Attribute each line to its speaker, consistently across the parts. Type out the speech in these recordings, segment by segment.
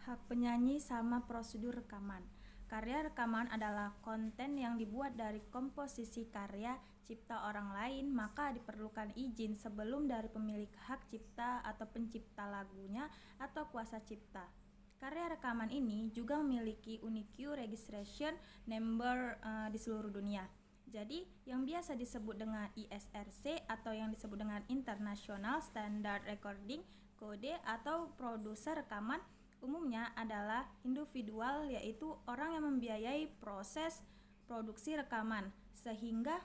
Speaker 1: Hak penyanyi sama prosedur rekaman. Karya rekaman adalah konten yang dibuat dari komposisi karya cipta orang lain, maka diperlukan izin sebelum dari pemilik hak cipta atau pencipta lagunya atau kuasa cipta. Karya rekaman ini juga memiliki unique registration number di seluruh dunia. Jadi, yang biasa disebut dengan ISRC atau yang disebut dengan International Standard Recording Code atau produser rekaman umumnya adalah individual, yaitu orang yang membiayai proses produksi rekaman sehingga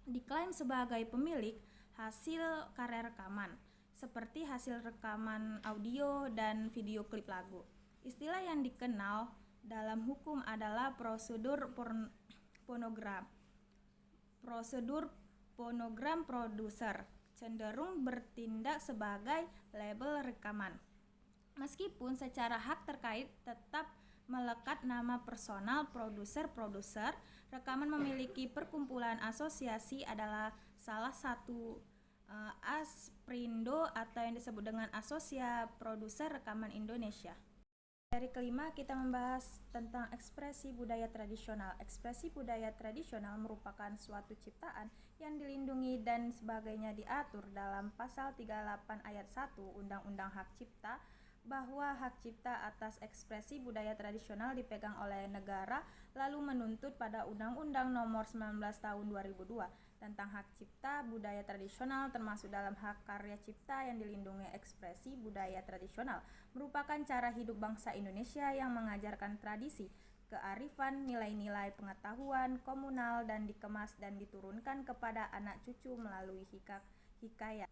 Speaker 1: diklaim sebagai pemilik hasil karya rekaman, seperti hasil rekaman audio dan video klip lagu. Istilah yang dikenal dalam hukum adalah prosedur fonogram. Prosedur fonogram produser cenderung bertindak sebagai label rekaman. Meskipun secara hak terkait tetap melekat nama personal produser, rekaman memiliki perkumpulan asosiasi adalah salah satu ASPRINDO atau yang disebut dengan Asosia Produser Rekaman Indonesia. Dari kelima, kita membahas tentang ekspresi budaya tradisional. Ekspresi budaya tradisional merupakan suatu ciptaan yang dilindungi dan sebagainya diatur dalam pasal 38 ayat 1 Undang-Undang Hak Cipta, bahwa hak cipta atas ekspresi budaya tradisional dipegang oleh negara, lalu menuntut pada Undang-Undang Nomor 19 Tahun 2002 tentang hak cipta budaya tradisional, termasuk dalam hak karya cipta yang dilindungi. Ekspresi budaya tradisional merupakan cara hidup bangsa Indonesia yang mengajarkan tradisi, kearifan, nilai-nilai pengetahuan komunal dan dikemas dan diturunkan kepada anak cucu melalui hikayat,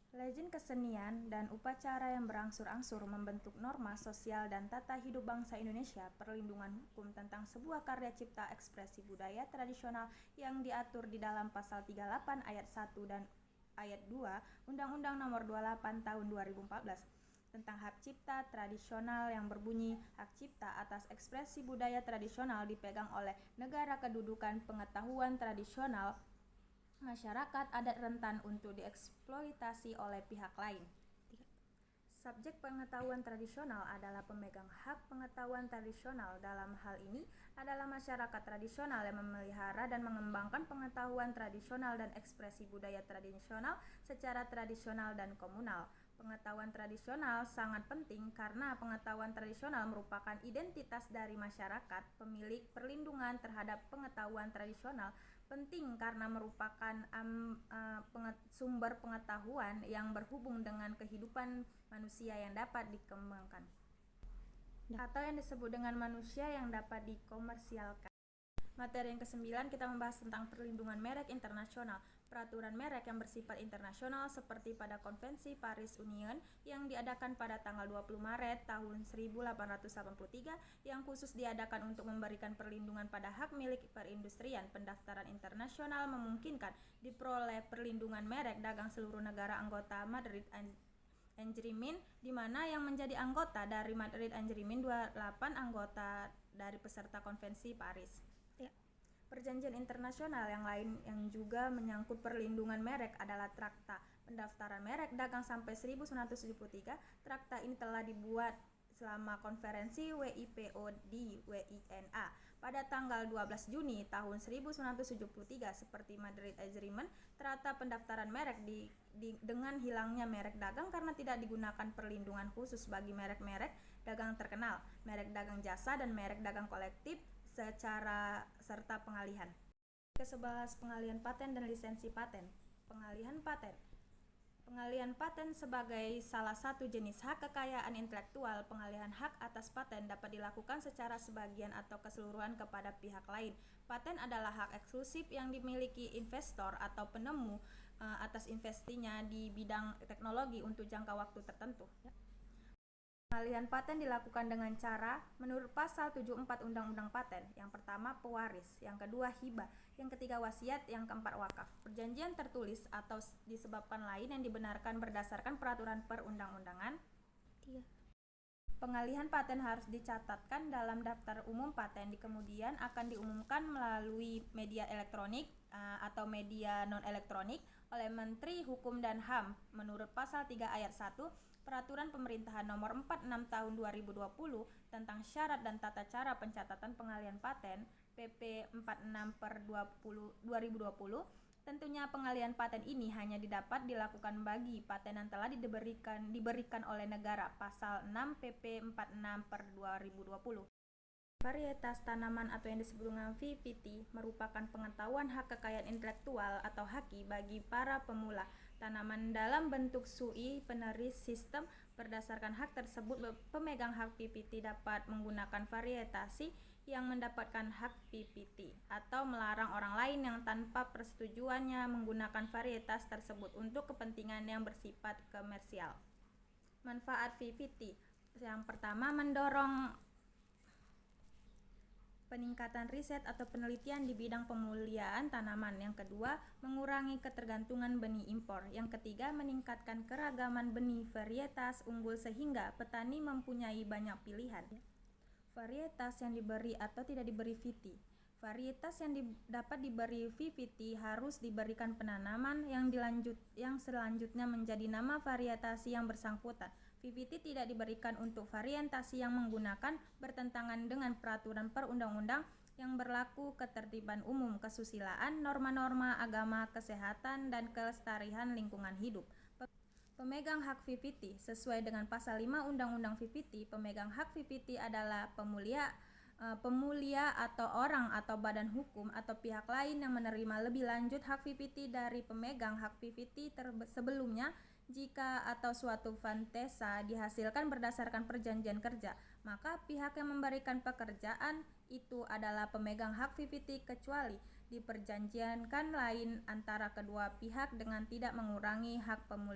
Speaker 1: legend kesenian, dan upacara yang berangsur-angsur membentuk norma sosial dan tata hidup bangsa Indonesia. Perlindungan hukum tentang sebuah karya cipta ekspresi budaya tradisional yang diatur di dalam pasal 38 ayat 1 dan ayat 2 Undang-Undang Nomor 28 Tahun 2014 tentang hak cipta tradisional yang berbunyi, hak cipta atas ekspresi budaya tradisional dipegang oleh negara. Kedudukan pengetahuan tradisional masyarakat adat rentan untuk dieksploitasi oleh pihak lain. Subjek pengetahuan tradisional adalah pemegang hak pengetahuan tradisional. Dalam hal ini adalah masyarakat tradisional yang memelihara dan mengembangkan pengetahuan tradisional dan ekspresi budaya tradisional secara tradisional dan komunal. Pengetahuan tradisional sangat penting karena pengetahuan tradisional merupakan identitas dari masyarakat. Pemilik perlindungan terhadap pengetahuan tradisional penting karena merupakan sumber pengetahuan yang berhubung dengan kehidupan manusia yang dapat dikembangkan atau yang disebut dengan manusia yang dapat dikomersialkan. Materi yang ke-9, kita membahas tentang perlindungan merek internasional. Peraturan merek yang bersifat internasional seperti pada Konvensi Paris Union yang diadakan pada tanggal 20 Maret tahun 1883 yang khusus diadakan untuk memberikan perlindungan pada hak milik perindustrian. Pendaftaran internasional memungkinkan diperoleh perlindungan merek dagang seluruh negara anggota Madrid Agreement, di mana yang menjadi anggota dari Madrid Agreement 28 anggota dari peserta Konvensi Paris. Perjanjian internasional yang lain yang juga menyangkut perlindungan merek adalah Traktat Pendaftaran Merek Dagang sampai 1973. Traktat ini telah dibuat selama konferensi WIPO di WINA pada tanggal 12 Juni tahun 1973. Seperti Madrid Agreement, Traktat Pendaftaran Merek dengan hilangnya merek dagang karena tidak digunakan perlindungan khusus bagi merek-merek dagang terkenal, merek dagang jasa, dan merek dagang kolektif serta pengalihan. Ke-11, pengalihan paten dan lisensi paten. Pengalihan paten. Pengalihan paten sebagai salah satu jenis hak kekayaan intelektual. Pengalihan hak atas paten dapat dilakukan secara sebagian atau keseluruhan kepada pihak lain. Paten adalah hak eksklusif yang dimiliki investor atau penemu atas investinya di bidang teknologi untuk jangka waktu tertentu. Pengalihan paten dilakukan dengan cara menurut pasal 74 Undang-Undang Paten. Yang pertama, pewaris. Yang kedua, hibah. Yang ketiga, wasiat. Yang keempat, wakaf. Perjanjian tertulis atau disebabkan lain yang dibenarkan berdasarkan peraturan perundang-undangan. Pengalihan paten harus dicatatkan dalam daftar umum paten, kemudian akan diumumkan melalui media elektronik atau media non-elektronik oleh Menteri Hukum dan HAM menurut pasal 3 ayat 1 Peraturan Pemerintahan Nomor 46 Tahun 2020 tentang syarat dan tata cara pencatatan pengalihan paten PP 46/2020. Tentunya pengalihan paten ini hanya dapat dilakukan bagi paten yang telah diberikan oleh negara. Pasal 6 PP 46/2020. Varietas tanaman atau yang disebut dengan VPT merupakan pengetahuan hak kekayaan intelektual atau haki bagi para pemula. Tanaman dalam bentuk sui peneris sistem. Berdasarkan hak tersebut, pemegang hak VPT dapat menggunakan varietasi yang mendapatkan hak VPT atau melarang orang lain yang tanpa persetujuannya menggunakan varietas tersebut untuk kepentingan yang bersifat komersial. Manfaat VPT. Yang pertama, mendorong peningkatan riset atau penelitian di bidang pemuliaan tanaman. Yang kedua, mengurangi ketergantungan benih impor. Yang ketiga, meningkatkan keragaman benih varietas unggul sehingga petani mempunyai banyak pilihan. Varietas yang diberi atau tidak diberi VPT. Varietas yang dapat diberi VPT harus diberikan penanaman yang selanjutnya menjadi nama varietasi yang bersangkutan. VPT tidak diberikan untuk varietasi yang menggunakan bertentangan dengan peraturan perundang-undang yang berlaku, ketertiban umum, kesusilaan, norma-norma agama, kesehatan, dan kelestarian lingkungan hidup. Pemegang hak VPT. Sesuai dengan pasal 5 Undang-Undang VPT, pemegang hak VPT adalah pemulia atau orang atau badan hukum atau pihak lain yang menerima lebih lanjut hak VPT dari pemegang hak VPT sebelumnya. Jika atau suatu fantesa dihasilkan berdasarkan perjanjian kerja, maka pihak yang memberikan pekerjaan itu adalah pemegang hak VPT kecuali diperjanjikan lain antara kedua pihak dengan tidak mengurangi hak pemuliaan.